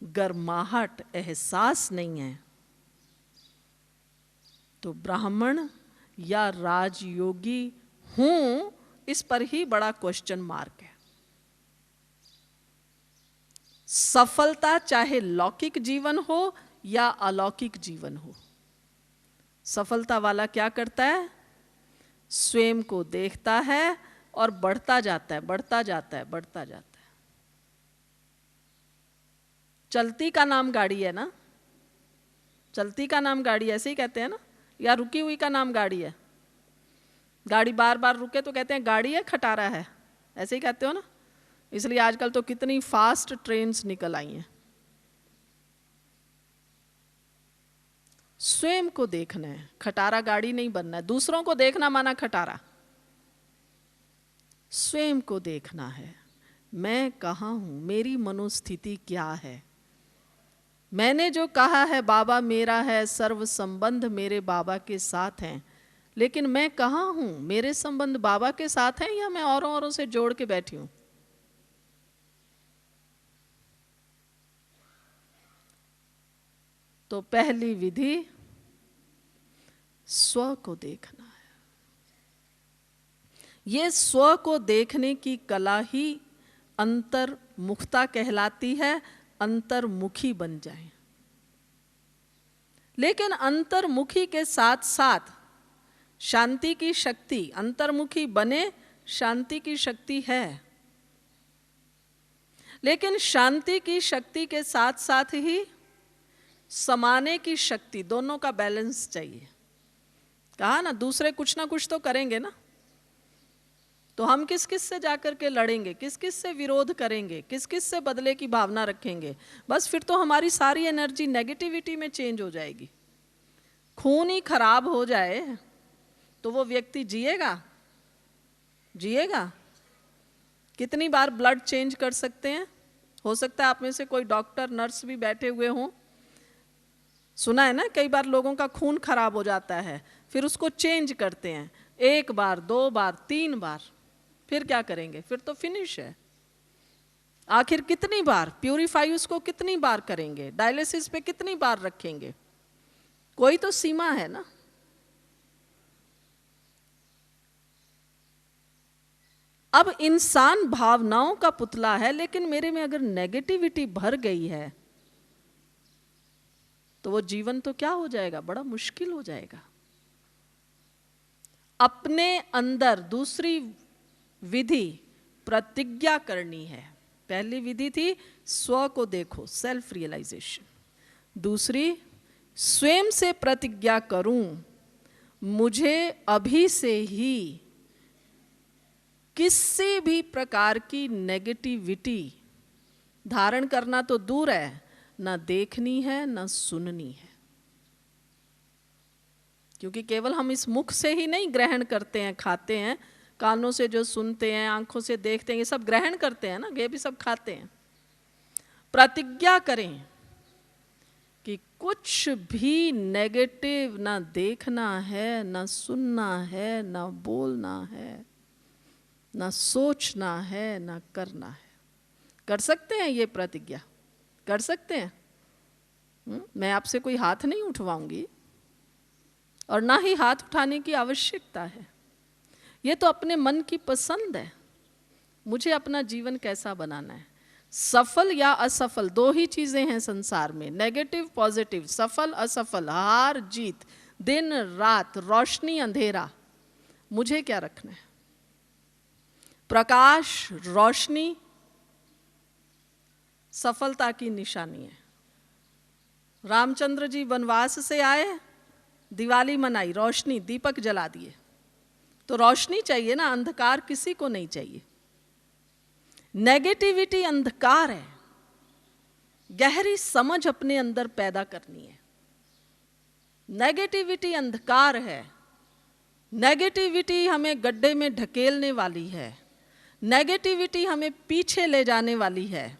S1: गर्माहट, एहसास नहीं है, तो ब्राह्मण या राजयोगी हूं, इस पर ही बड़ा क्वेश्चन मार्क है। सफलता चाहे लौकिक जीवन हो या अलौकिक जीवन हो, सफलता वाला क्या करता है? स्वयं को देखता है और बढ़ता जाता है, बढ़ता जाता है, बढ़ता जाता है। चलती का नाम गाड़ी है ना, चलती का नाम गाड़ी, ऐसे ही कहते हैं ना, या रुकी हुई का नाम गाड़ी है। गाड़ी बार बार रुके तो कहते हैं गाड़ी है, खटारा है, ऐसे ही कहते हो ना। इसलिए आजकल तो कितनी फास्ट ट्रेन्स निकल आई हैं। स्वयं को देखना है, खटारा गाड़ी नहीं बनना है। दूसरों को देखना माना खटारा, स्वयं को देखना है। मैं कहाँ हूं, मेरी मनोस्थिति क्या है? मैंने जो कहा है बाबा मेरा है, सर्व संबंध मेरे बाबा के साथ हैं, लेकिन मैं कहाँ हूं? मेरे संबंध बाबा के साथ हैं या मैं औरों से जोड़ के बैठी हूं? तो पहली विधि स्व को देखना है। ये स्व को देखने की कला ही अंतर्मुखता कहलाती है। अंतर्मुखी बन जाए, लेकिन अंतर्मुखी के साथ साथ शांति की शक्ति, अंतर्मुखी बने शांति की शक्ति है, लेकिन शांति की शक्ति के साथ साथ ही समाने की शक्ति, दोनों का बैलेंस चाहिए। कहा ना, दूसरे कुछ ना कुछ तो करेंगे ना, तो हम किस किस से जाकर के लड़ेंगे, किस किस से विरोध करेंगे, किस किस से बदले की भावना रखेंगे? बस फिर तो हमारी सारी एनर्जी नेगेटिविटी में चेंज हो जाएगी। खून ही खराब हो जाए तो वो व्यक्ति जिएगा? जिएगा? कितनी बार ब्लड चेंज कर सकते हैं? हो सकता है आप में से कोई डॉक्टर नर्स भी बैठे हुए हों। सुना है ना, कई बार लोगों का खून खराब हो जाता है, फिर उसको चेंज करते हैं, 1 बार 2 बार 3 बार, फिर क्या करेंगे? फिर तो फिनिश है। आखिर कितनी बार प्यूरिफाई उसको, कितनी बार करेंगे? डायलिसिस पे कितनी बार रखेंगे? कोई तो सीमा है ना। अब इंसान भावनाओं का पुतला है, लेकिन मेरे में अगर नेगेटिविटी भर गई है तो वो जीवन तो क्या हो जाएगा? बड़ा मुश्किल हो जाएगा। अपने अंदर दूसरी विधि प्रतिज्ञा करनी है। पहली विधि थी स्व को देखो, सेल्फ रियलाइजेशन। दूसरी, स्वयं से प्रतिज्ञा करूं, मुझे अभी से ही किसी भी प्रकार की नेगेटिविटी धारण करना तो दूर है, ना देखनी है ना सुननी है। क्योंकि केवल हम इस मुख से ही नहीं ग्रहण करते हैं, खाते हैं, कानों से जो सुनते हैं, आंखों से देखते हैं, ये सब ग्रहण करते हैं ना, ये भी सब खाते हैं। प्रतिज्ञा करें कि कुछ भी नेगेटिव ना देखना है, ना सुनना है, ना बोलना है, ना सोचना है, ना करना है। कर सकते हैं ये प्रतिज्ञा? कर सकते हैं? मैं आपसे कोई हाथ नहीं उठवाऊंगी और ना ही हाथ उठाने की आवश्यकता है। ये तो अपने मन की पसंद है, मुझे अपना जीवन कैसा बनाना है। सफल या असफल दो ही चीजें हैं संसार में, नेगेटिव पॉजिटिव, सफल असफल, हार जीत, दिन रात, रोशनी अंधेरा। मुझे क्या रखना है? प्रकाश रोशनी सफलता की निशानी है। रामचंद्र जी वनवास से आए, दिवाली मनाई, रोशनी, दीपक जला दिए। तो रोशनी चाहिए ना, अंधकार किसी को नहीं चाहिए। नेगेटिविटी अंधकार है, गहरी समझ अपने अंदर पैदा करनी है। नेगेटिविटी अंधकार है, नेगेटिविटी हमें गड्ढे में ढकेलने वाली है, नेगेटिविटी हमें पीछे ले जाने वाली है।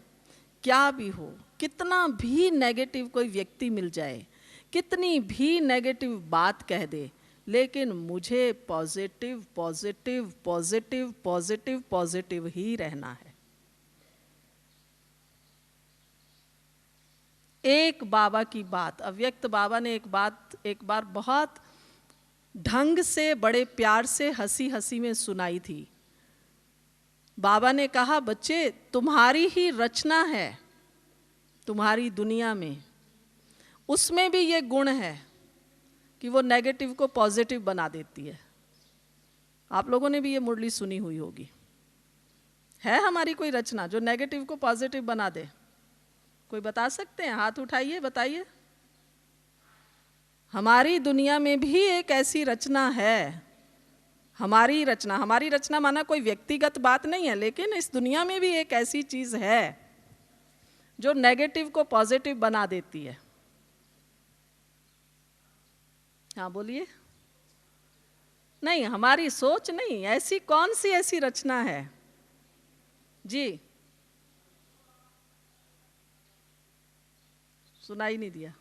S1: क्या भी हो, कितना भी नेगेटिव कोई व्यक्ति मिल जाए, कितनी भी नेगेटिव बात कह दे, लेकिन मुझे positive positive positive positive positive ही रहना है। एक बाबा की बात, अव्यक्त बाबा ने एक बार बहुत ढंग से, बड़े प्यार से, हंसी हंसी में सुनाई थी। बाबा ने कहा, बच्चे तुम्हारी ही रचना है तुम्हारी दुनिया में, उसमें भी ये गुण है कि वो नेगेटिव को पॉजिटिव बना देती है। आप लोगों ने भी ये मुरली सुनी हुई होगी। है हमारी कोई रचना जो नेगेटिव को पॉजिटिव बना दे? कोई बता सकते हैं? हाथ उठाइए, बताइए। हमारी दुनिया में भी एक ऐसी रचना है। हमारी रचना माना कोई व्यक्तिगत बात नहीं है, लेकिन इस दुनिया में भी एक ऐसी चीज है जो नेगेटिव को पॉजिटिव बना देती है। हाँ बोलिए। नहीं, हमारी सोच नहीं, ऐसी कौन सी ऐसी रचना है जी? सुनाई नहीं दिया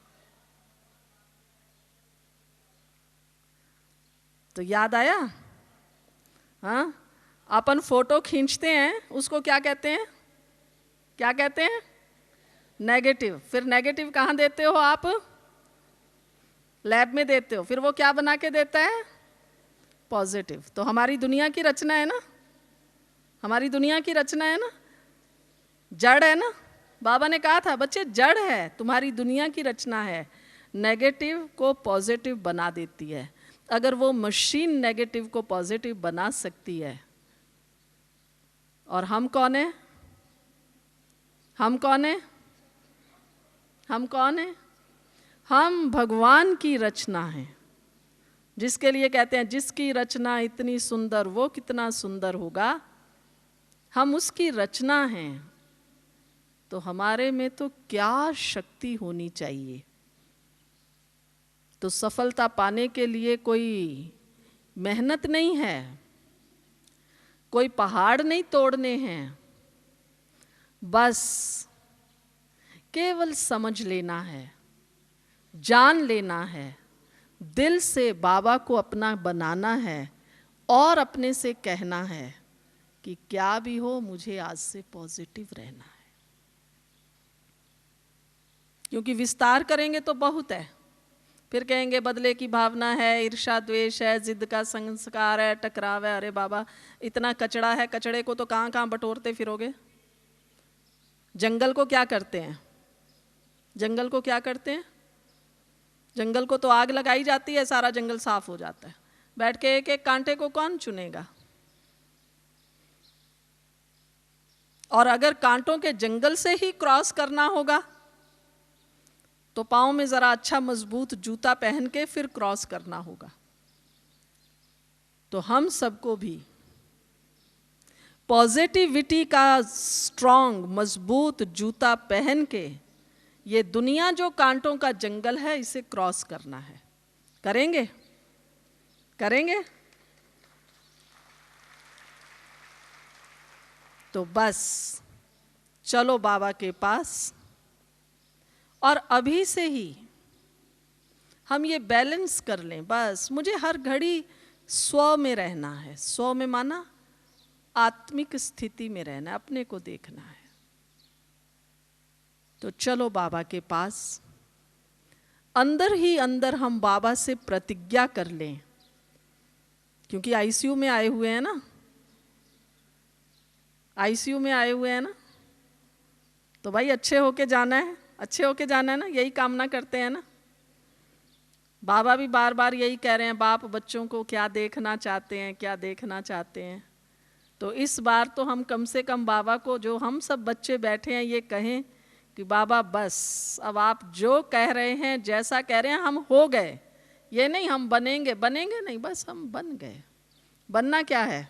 S1: तो याद आया? हाँ, अपन फोटो खींचते हैं, उसको क्या कहते हैं? क्या कहते हैं? नेगेटिव। फिर नेगेटिव कहाँ देते हो आप? लैब में देते हो। फिर वो क्या बना के देता है? पॉजिटिव। तो हमारी दुनिया की रचना है ना, हमारी दुनिया की रचना है ना, जड़ है ना। बाबा ने कहा था, बच्चे जड़ है, तुम्हारी दुनिया की रचना है, नेगेटिव को पॉजिटिव बना देती है। अगर वो मशीन नेगेटिव को पॉजिटिव बना सकती है, और हम कौन है? हम कौन है? हम कौन है? हम भगवान की रचना है, जिसके लिए कहते हैं जिसकी रचना इतनी सुंदर वो कितना सुंदर होगा। हम उसकी रचना हैं, तो हमारे में तो क्या शक्ति होनी चाहिए। तो सफलता पाने के लिए कोई मेहनत नहीं है, कोई पहाड़ नहीं तोड़ने हैं, बस केवल समझ लेना है, जान लेना है, दिल से बाबा को अपना बनाना है और अपने से कहना है कि क्या भी हो मुझे आज से पॉजिटिव रहना है। क्योंकि विस्तार करेंगे तो बहुत है, फिर कहेंगे बदले की भावना है, ईर्ष्या द्वेष है, जिद का संस्कार है, टकराव है। अरे बाबा, इतना कचड़ा है, कचड़े को तो कहाँ कहाँ बटोरते फिरोगे? जंगल को क्या करते हैं? जंगल को क्या करते हैं? जंगल को तो आग लगाई जाती है, सारा जंगल साफ हो जाता है। बैठ के एक एक कांटे को कौन चुनेगा? और अगर कांटों के जंगल से ही क्रॉस करना होगा तो पाँव में जरा अच्छा मजबूत जूता पहन के फिर क्रॉस करना होगा। तो हम सबको भी पॉजिटिविटी का स्ट्रॉन्ग मजबूत जूता पहन के ये दुनिया जो कांटों का जंगल है इसे क्रॉस करना है। करेंगे? करेंगे? तो बस चलो बाबा के पास, और अभी से ही हम ये बैलेंस कर लें। बस मुझे हर घड़ी स्व में रहना है। स्व में माना आत्मिक स्थिति में रहना है, अपने को देखना है। तो चलो बाबा के पास, अंदर ही अंदर हम बाबा से प्रतिज्ञा कर लें, क्योंकि आईसीयू में आए हुए हैं ना, आईसीयू में आए हुए हैं ना, तो भाई अच्छे होके जाना है, अच्छे होके जाना है ना, यही कामना करते हैं ना। बाबा भी बार बार यही कह रहे हैं, बाप बच्चों को क्या देखना चाहते हैं, क्या देखना चाहते हैं। तो इस बार तो हम कम से कम बाबा को, जो हम सब बच्चे बैठे हैं, ये कहें कि बाबा बस अब आप जो कह रहे हैं, जैसा कह रहे हैं, हम हो गए। ये नहीं हम बनेंगे, बनेंगे नहीं, बस हम बन गए। बनना क्या है?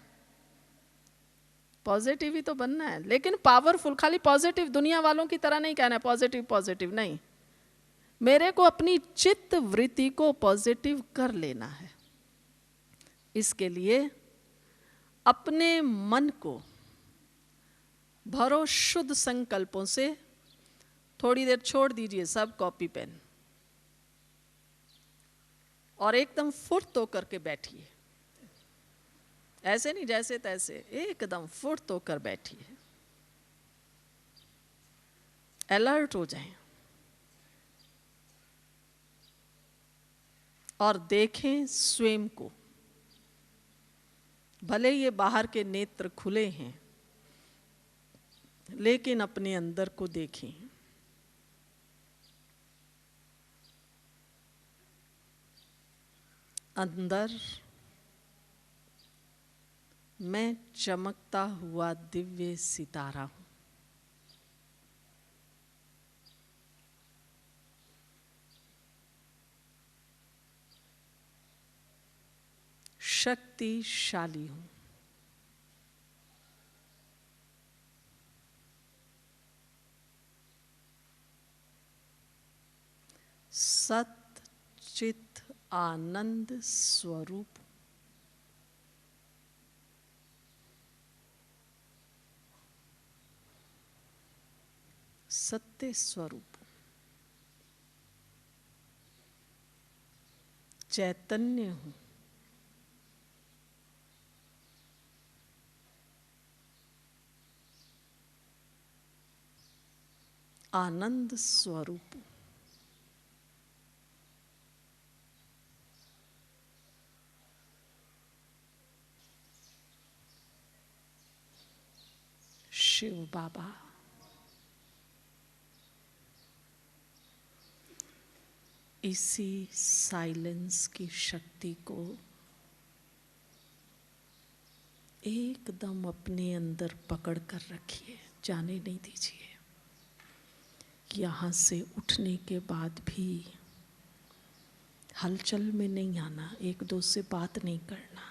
S1: पॉजिटिव ही तो बनना है, लेकिन पावरफुल। खाली पॉजिटिव दुनिया वालों की तरह नहीं कहना है पॉजिटिव पॉजिटिव, नहीं। मेरे को अपनी चित्त वृत्ति को पॉजिटिव कर लेना है। इसके लिए अपने मन को भरो शुद्ध संकल्पों से। थोड़ी देर छोड़ दीजिए सब कॉपी पेन और एकदम फुर्त होकर के बैठिए। ऐसे नहीं जैसे तैसे, एकदम फुर्त होकर बैठिए, अलर्ट हो जाएं और देखें स्वयं को। भले ये बाहर के नेत्र खुले हैं, लेकिन अपने अंदर को देखें। अंदर मैं चमकता हुआ दिव्य सितारा हूं। शक्तिशाली हूं। सत चित आनंद स्वरूप। सत्य स्वरूप। चैतन्य हूं। आनंद स्वरूप। शिव बाबा, इसी साइलेंस की शक्ति को एकदम अपने अंदर पकड़ कर रखिए, जाने नहीं दीजिए। यहाँ से उठने के बाद भी हलचल में नहीं आना, एक दो से बात नहीं करना।